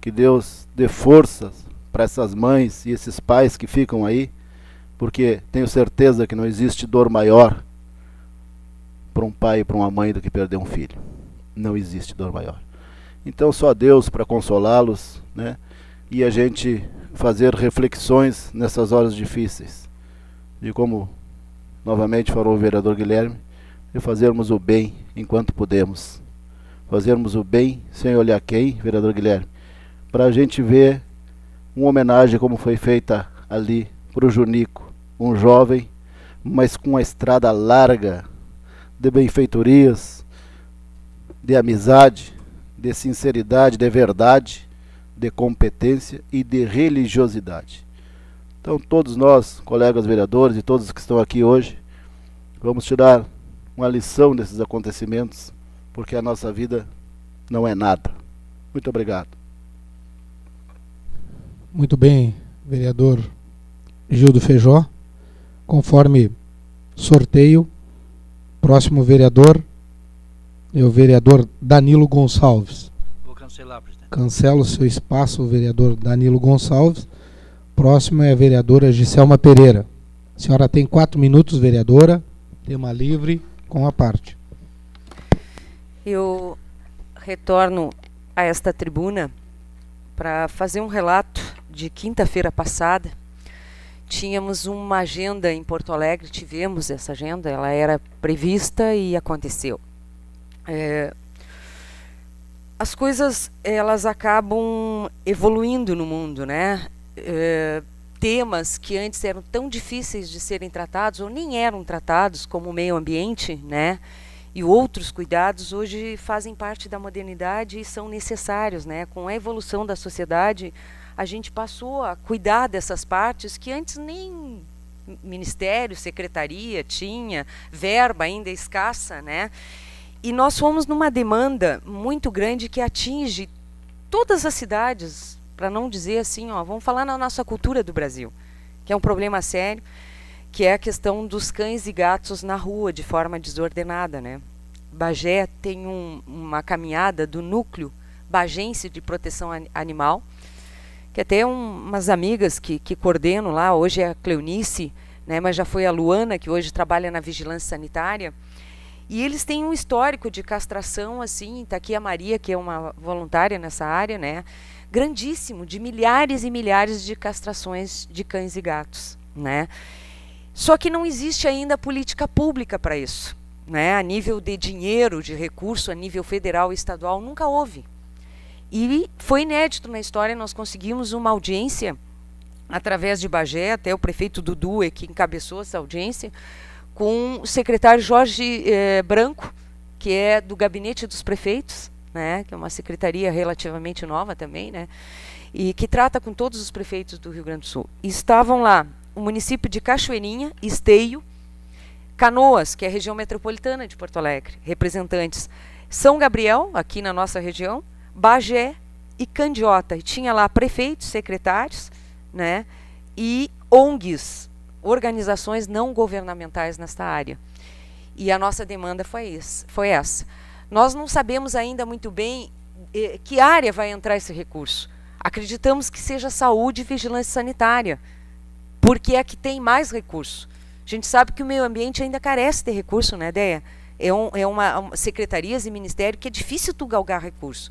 que Deus dê forças para essas mães e esses pais que ficam aí, porque tenho certeza que não existe dor maior para um pai e para uma mãe do que perder um filho. Não existe dor maior. Então só Deus para consolá-los, né? E a gente fazer reflexões nessas horas difíceis, de como novamente falou o vereador Guilherme, de fazermos o bem enquanto podemos. Fazermos o bem sem olhar quem, vereador Guilherme, para a gente ver uma homenagem como foi feita ali para o Junico, um jovem, mas com uma estrada larga de benfeitorias, de amizade, de sinceridade, de verdade, de competência e de religiosidade. Então todos nós, colegas vereadores e todos que estão aqui hoje, vamos tirar uma lição desses acontecimentos, porque a nossa vida não é nada. Muito obrigado. Muito bem, vereador Gildo Feijó. Conforme sorteio, próximo vereador é o vereador Danilo Gonçalves. Vou cancelar, presidente. Cancela o seu espaço, o vereador Danilo Gonçalves. Próximo é a vereadora Giselma Pereira. A senhora tem 4 minutos, vereadora. Tema livre, com a parte. Eu retorno a esta tribuna para fazer um relato de quinta-feira passada. Tínhamos uma agenda em Porto Alegre, tivemos essa agenda, ela era prevista e aconteceu. As coisas, elas acabam evoluindo no mundo, né? Temas que antes eram tão difíceis de serem tratados, ou nem eram tratados, como o meio ambiente, né? E outros cuidados, hoje fazem parte da modernidade e são necessários, né? Com a evolução da sociedade, a gente passou a cuidar dessas partes que antes nem ministério, secretaria tinha, verba ainda escassa, né? E nós fomos numa demanda muito grande que atinge todas as cidades, para não dizer assim, ó, vamos falar na nossa cultura do Brasil, que é um problema sério, que é a questão dos cães e gatos na rua de forma desordenada, né? Bagé tem uma caminhada do núcleo bagense de proteção animal, que até umas amigas que coordenam lá, hoje é a Cleonice, né, mas já foi a Luana, que hoje trabalha na vigilância sanitária, e eles têm um histórico de castração, assim, está aqui a Maria, que é uma voluntária nessa área, né, grandíssimo, de milhares e milhares de castrações de cães e gatos, né. Só que não existe ainda política pública para isso, né, a nível de dinheiro, de recurso, a nível federal e estadual, nunca houve. E foi inédito na história, nós conseguimos uma audiência, através de Bagé, até o prefeito Dudu é que encabeçou essa audiência, com o secretário Jorge Branco, que é do gabinete dos prefeitos, né, que é uma secretaria relativamente nova também, né, e que trata com todos os prefeitos do Rio Grande do Sul. E estavam lá o município de Cachoeirinha, Esteio, Canoas, que é a região metropolitana de Porto Alegre, representantes São Gabriel, aqui na nossa região, Bagé e Candiota. E tinha lá prefeitos, secretários, né, e ONGs, organizações não governamentais nesta área. E a nossa demanda foi essa. Nós não sabemos ainda muito bem que área vai entrar esse recurso. Acreditamos que seja saúde e vigilância sanitária, porque é a que tem mais recurso. A gente sabe que o meio ambiente ainda carece de recurso, né, Deia? É uma secretarias e ministério que é difícil tu galgar recurso.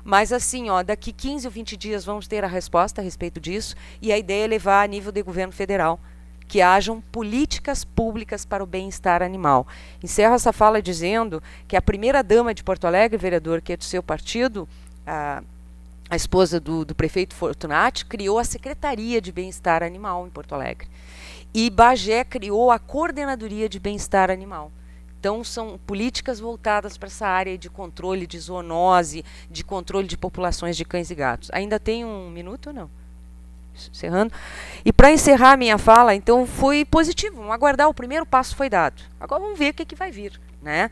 Mas assim, ó, daqui 15 ou 20 dias vamos ter a resposta a respeito disso, e a ideia é levar a nível de governo federal, que hajam políticas públicas para o bem-estar animal. Encerro essa fala dizendo que a primeira-dama de Porto Alegre, vereador, que é do seu partido, a esposa do prefeito Fortunati, criou a Secretaria de Bem-Estar Animal em Porto Alegre. E Bagé criou a Coordenadoria de Bem-Estar Animal. Então, são políticas voltadas para essa área de controle de zoonose, de controle de populações de cães e gatos. Ainda tem um minuto ou não? encerrando. E para encerrar a minha fala, então foi positivo, vamos aguardar, o primeiro passo foi dado. Agora vamos ver o que vai vir, né?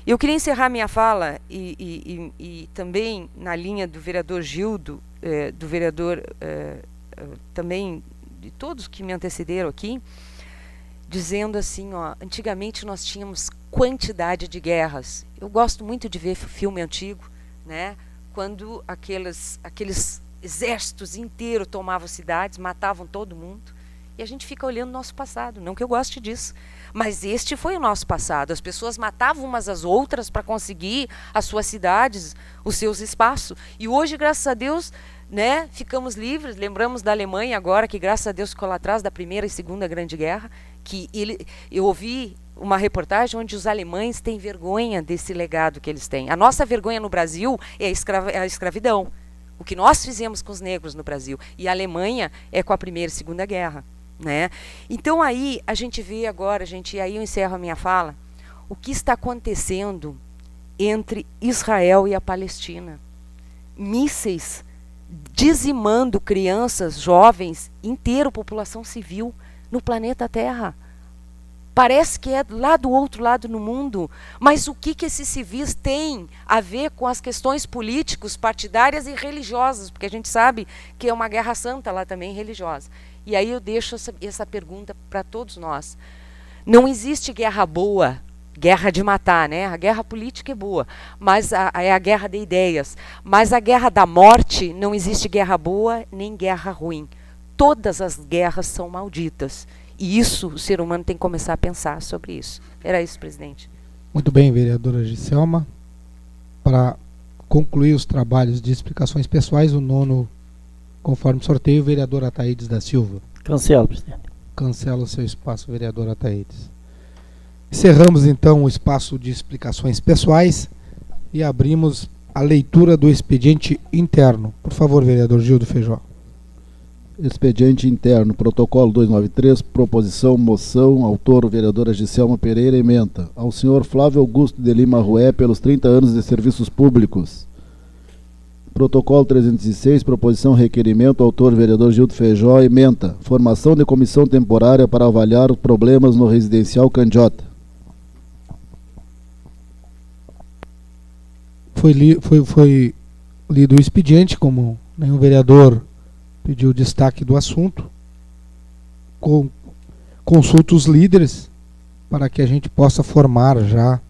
Eu queria encerrar minha fala e também na linha do vereador Gildo, do vereador também de todos que me antecederam aqui, dizendo assim, ó, antigamente nós tínhamos quantidade de guerras. Eu gosto muito de ver filme antigo, né? Quando aqueles exércitos inteiros tomavam cidades, matavam todo mundo, e a gente fica olhando o nosso passado. Não que eu goste disso, mas este foi o nosso passado. As pessoas matavam umas às outras para conseguir as suas cidades, os seus espaços. E hoje, graças a Deus, né, ficamos livres. Lembramos da Alemanha agora, que graças a Deus ficou lá atrás da Primeira e Segunda Grande Guerra, que eu ouvi uma reportagem onde os alemães têm vergonha desse legado que eles têm. A nossa vergonha no Brasil é a escravidão. O que nós fizemos com os negros no Brasil. E a Alemanha é com a Primeira e Segunda Guerra. Né? Então aí a gente vê agora, e aí eu encerro a minha fala, o que está acontecendo entre Israel e a Palestina. Mísseis dizimando crianças, jovens, inteira população civil no planeta Terra. Parece que é lá do outro lado no mundo, mas o que esses civis têm a ver com as questões políticos, partidárias e religiosas? Porque a gente sabe que é uma guerra santa lá também, religiosa. E aí eu deixo essa pergunta para todos nós. Não existe guerra boa, guerra de matar, né? A guerra política é boa, mas é a guerra de ideias. Mas a guerra da morte, não existe guerra boa nem guerra ruim. Todas as guerras são malditas. E isso, o ser humano tem que começar a pensar sobre isso. Era isso, presidente. Muito bem, vereadora Giselma. Para concluir os trabalhos de explicações pessoais, o nono, conforme sorteio, vereador Ataídes da Silva. Cancelo, presidente. Cancela o seu espaço, vereador Ataídes. Encerramos, então, o espaço de explicações pessoais e abrimos a leitura do expediente interno. Por favor, vereador Gildo Feijó. Expediente interno, protocolo 293, proposição, moção, autor, vereadora Giselma Pereira, ementa. Ao senhor Flávio Augusto de Lima Rué, pelos 30 anos de serviços públicos. Protocolo 306, proposição, requerimento, autor, vereador Gildo Feijó, ementa. Formação de comissão temporária para avaliar os problemas no residencial Candiota. Foi lido o expediente, como nenhum vereador pediu destaque do assunto. Consulta os líderes para que a gente possa formar já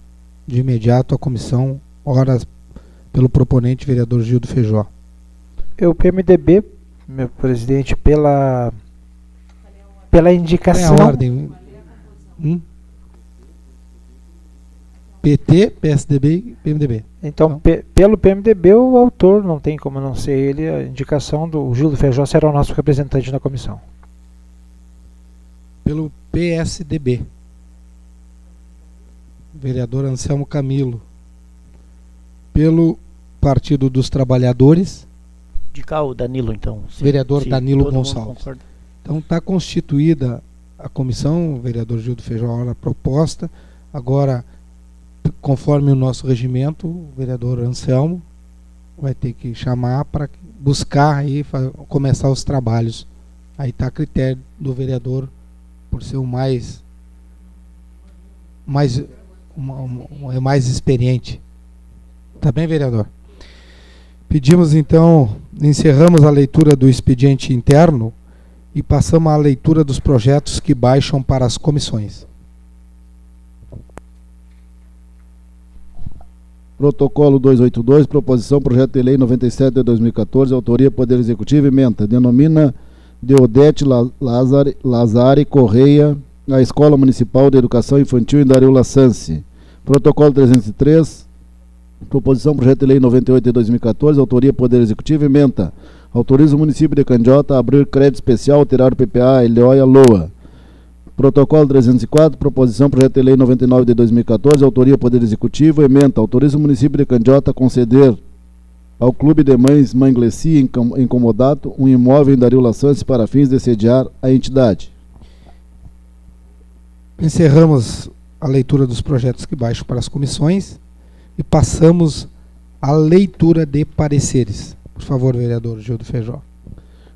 de imediato a comissão, ora pelo proponente vereador Gildo Feijó. O PMDB, meu presidente, pela indicação... Qual é a ordem? PT, PSDB e PMDB. Então, pelo PMDB, o autor, não tem como não ser ele, a indicação do Gildo Feijó será o nosso representante na comissão. Pelo PSDB, vereador Anselmo Camilo. Pelo Partido dos Trabalhadores, De cá o Danilo, então. vereador Danilo Gonçalves. Então está constituída a comissão, vereador Gildo Feijó, a proposta. Agora, conforme o nosso regimento, o vereador Anselmo vai ter que chamar para buscar aí começar os trabalhos. Aí está a critério do vereador, por ser o mais experiente. Tá bem, vereador? Pedimos então, encerramos a leitura do expediente interno e passamos à leitura dos projetos que baixam para as comissões. Protocolo 282, proposição, projeto de lei 97 de 2014, autoria Poder Executivo, ementa. Denomina Deodete Lazari Correia a Escola Municipal de Educação Infantil em Dario Lassance. Protocolo 303, proposição, projeto de lei 98 de 2014, autoria Poder Executivo, ementa. Autoriza o município de Candiota a abrir crédito especial, alterar o PPA, Elioia Loa. Protocolo 304, proposição, projeto de lei 99 de 2014, autoria Poder Executivo, ementa. Autoriza o município de Candiota a conceder ao Clube de Mães Mãe Glessi, em comodato, um imóvel em Dario Lassance para fins de sediar a entidade. Encerramos a leitura dos projetos que baixam para as comissões e passamos à leitura de pareceres. Por favor, vereador Gildo Feijó.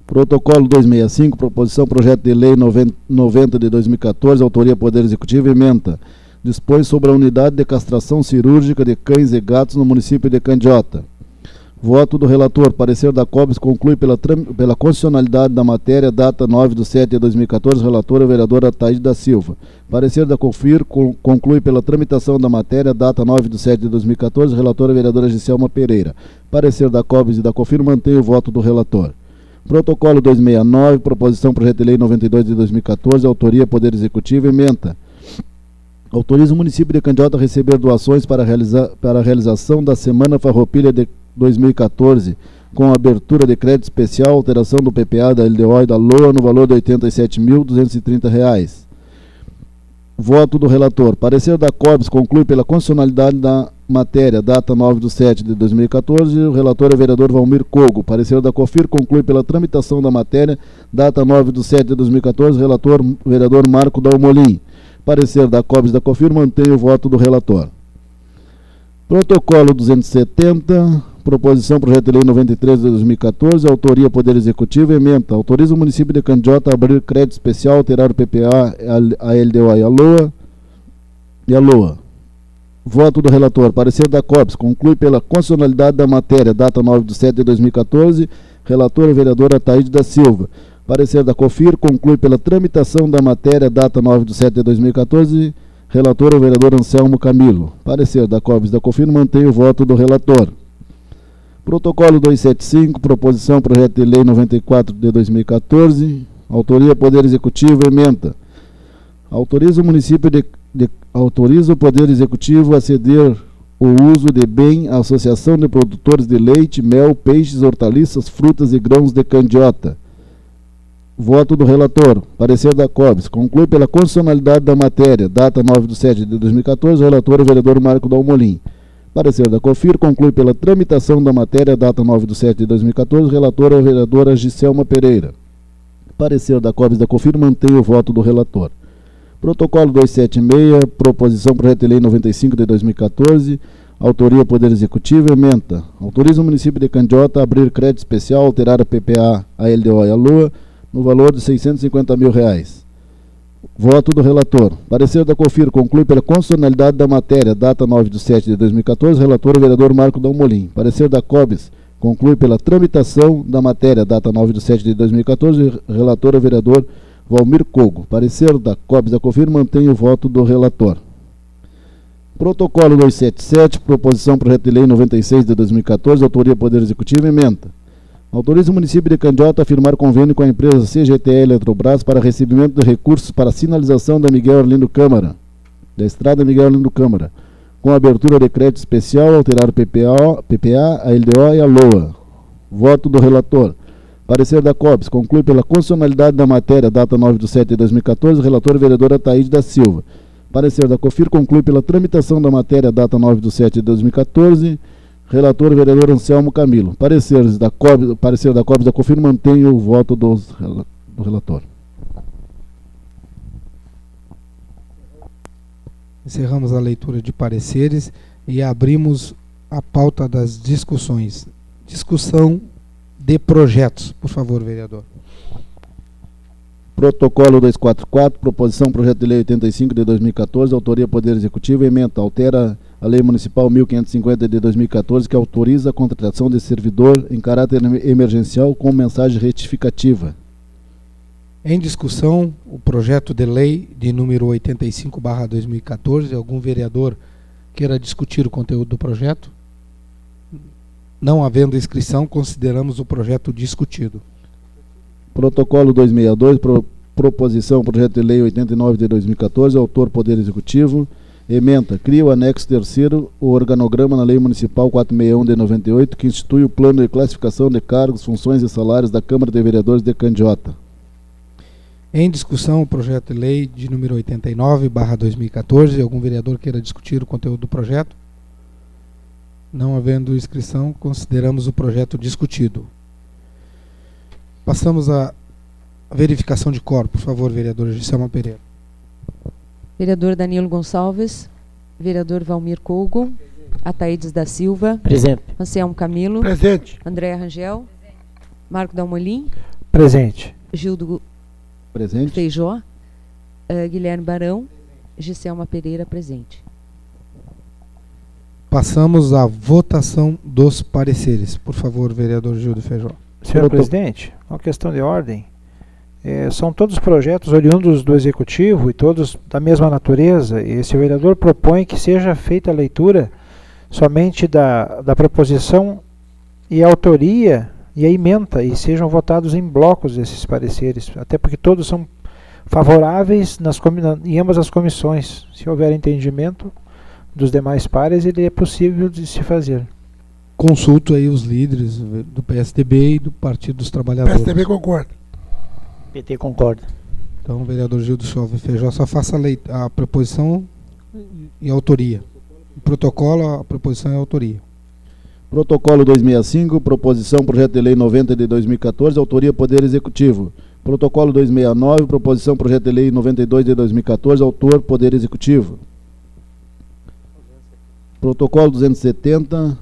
Protocolo 265, proposição projeto de lei 90 de 2014, autoria Poder Executivo, ementa. Dispõe sobre a unidade de castração cirúrgica de cães e gatos no município de Candiota. Voto do relator. Parecer da COBS conclui pela constitucionalidade da matéria, data 9/7/2014, relatora vereadora Taide da Silva. Parecer da COFIR conclui pela tramitação da matéria, data 9/7/2014, relatora vereadora Giselma Pereira. Parecer da COBS e da COFIR mantém o voto do relator. Protocolo 269, proposição projeto de lei 92 de 2014, autoria Poder Executivo, ementa. Autoriza o município de Candiota a receber doações para a realização da Semana Farroupilha de 2014, com abertura de crédito especial, alteração do PPA da LDO e da LOA no valor de R$ 87.230. Voto do relator. Parecer da COBS conclui pela constitucionalidade da matéria, data 9/7/2014, o relator é o vereador Valmir Cogo. Parecer da COFIR conclui pela tramitação da matéria, data 9/7/2014, relator vereador Marco Dalmolin. Parecer da COBS e da COFIR mantém o voto do relator. Protocolo 270, proposição projeto de lei 93 de 2014, autoria Poder Executivo, ementa. Autoriza o município de Candiota a abrir crédito especial, alterar o PPA, a LDO e a LOA. Voto do relator. Parecer da COBS conclui pela constitucionalidade da matéria, data 9/7/2014, relatora vereadora Taide da Silva. Parecer da COFIR conclui pela tramitação da matéria, data 9/7/2014, relator o vereador Anselmo Camilo. Parecer da COBS e da COFIR mantém o voto do relator. Protocolo 275, proposição projeto de lei 94 de 2014, autoria Poder Executivo, ementa. Autoriza o Poder Executivo a ceder o uso de bem à Associação de Produtores de Leite, Mel, Peixes, Hortaliças, Frutas e Grãos de Candiota. Voto do relator. Parecer da COBS. Conclui pela constitucionalidade da matéria, data 9/7/2014, relator o vereador Marco Dalmolin. Parecer da COFIR conclui pela tramitação da matéria, data 9/7/2014, relatora a vereadora Giselma Pereira. Parecer da COBS e da COFIR mantém o voto do relator. Protocolo 276, proposição projeto de lei 95 de 2014, autoria Poder Executivo, ementa. Autoriza o município de Candiota a abrir crédito especial, alterar a PPA, a LDO e a LOA, no valor de R$ 650 mil. Voto do relator. Parecer da COFIR conclui pela constitucionalidade da matéria, data 9/7/2014, relator o vereador Marco Dalmolin. Parecer da COBS conclui pela tramitação da matéria, data 9/7/2014, relator o vereador Valmir Cogo. Parecer da COBS da COFIR mantém o voto do relator. Protocolo 277, proposição projeto de lei 96 de 2014, autoria Poder Executivo, ementa. Autoriza o município de Candiota a firmar convênio com a empresa CGTE Eletrobras para recebimento de recursos para sinalização da Miguel Arlindo Câmara, da estrada Miguel Arlindo Câmara, com abertura de crédito especial, alterar o PPA, a LDO e a LOA. Voto do relator. Parecer da COBS conclui pela constitucionalidade da matéria, data 9/7/2014, relator vereadora Taide da Silva. Parecer da COFIR conclui pela tramitação da matéria, data 9/7/2014, relator vereador Anselmo Camilo. Parecer da COBS e da COFIR mantém o voto do relator. Encerramos a leitura de pareceres e abrimos a pauta das discussões. Discussão de projetos. Por favor, vereador. Protocolo 244, proposição projeto de lei 85 de 2014, autoria Poder Executivo, ementa, altera a Lei Municipal 1550 de 2014, que autoriza a contratação de servidor em caráter emergencial com mensagem retificativa. Em discussão, o projeto de lei de número 85/2014. Algum vereador queira discutir o conteúdo do projeto? Não havendo inscrição, consideramos o projeto discutido. Protocolo 262, proposição projeto de lei 89 de 2014, autor Poder Executivo, ementa, cria o anexo 3º, o organograma na Lei Municipal 461 de 98, que institui o plano de classificação de cargos, funções e salários da Câmara de Vereadores de Candiota. Em discussão, o projeto de lei de número 89/2014. Algum vereador queira discutir o conteúdo do projeto? Não havendo inscrição, consideramos o projeto discutido. Passamos à verificação de quórum. Por favor, vereador Giselma Pereira. Vereador Danilo Gonçalves, vereador Valmir Cogo, Ataídes da Silva, Presente. Anselmo Camilo, Presente. Andréa Rangel, Marco Dalmolin, Presente. Gildo Presente. Feijó, Guilherme Barão, Giselma Pereira, presente. Passamos à votação dos pareceres. Por favor, vereador Gildo Feijó. Senhor presidente, uma questão de ordem. São todos projetos oriundos do Executivo e todos da mesma natureza, e se o vereador propõe que seja feita a leitura somente da proposição e a autoria e a ementa, e sejam votados em blocos esses pareceres, até porque todos são favoráveis em ambas as comissões. Se houver entendimento dos demais pares, ele é possível de se fazer. Consulto aí os líderes do PSDB e do Partido dos Trabalhadores. PSDB concorda. PT concorda. Então, o vereador Gildo Feijó só faça a proposição e a autoria. O protocolo, a proposição e a autoria. Protocolo 265, proposição, projeto de lei 90 de 2014, autoria Poder Executivo. Protocolo 269, proposição, projeto de lei 92 de 2014, autor Poder Executivo. Protocolo 270,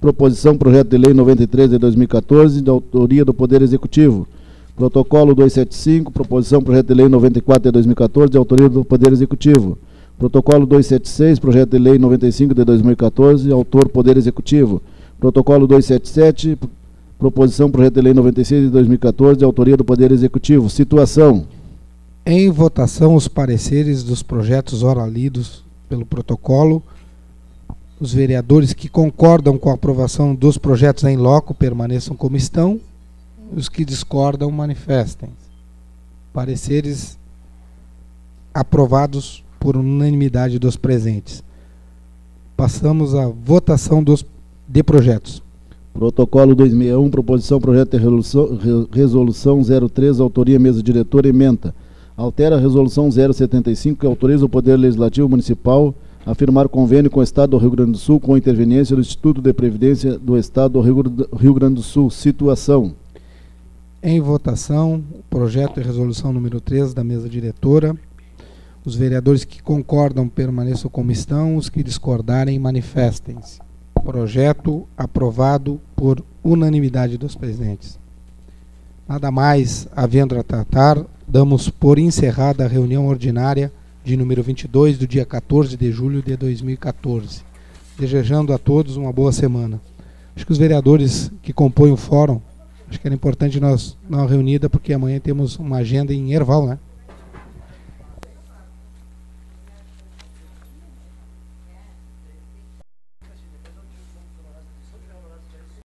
proposição, projeto de lei 93 de 2014, de autoria do Poder Executivo. Protocolo 275, proposição, projeto de lei 94 de 2014, de autoria do Poder Executivo. Protocolo 276, projeto de lei 95 de 2014, autor Poder Executivo. Protocolo 277, proposição, projeto de lei 96 de 2014, de autoria do Poder Executivo. Situação. Em votação, os pareceres dos projetos ora lidos pelo protocolo. Os vereadores que concordam com a aprovação dos projetos em loco permaneçam como estão. Os que discordam manifestem. Pareceres aprovados por unanimidade dos presentes. Passamos à votação de projetos. Protocolo 261, proposição, projeto de resolução 03, autoria mesa diretora, ementa. Altera a resolução 075, que autoriza o Poder Legislativo Municipal a firmar convênio com o Estado do Rio Grande do Sul com a interveniência do Instituto de Previdência do Estado do Rio Grande do Sul. Situação. Em votação, o projeto de resolução número 3 da mesa diretora. Os vereadores que concordam permaneçam como estão, os que discordarem manifestem-se. Projeto aprovado por unanimidade dos presentes. Nada mais havendo a tratar, damos por encerrada a reunião ordinária de número 22 do dia 14 de julho de 2014. Desejando a todos uma boa semana. Acho que os vereadores que compõem o fórum, acho que era importante nós dar uma reunida, porque amanhã temos uma agenda em Erval, né?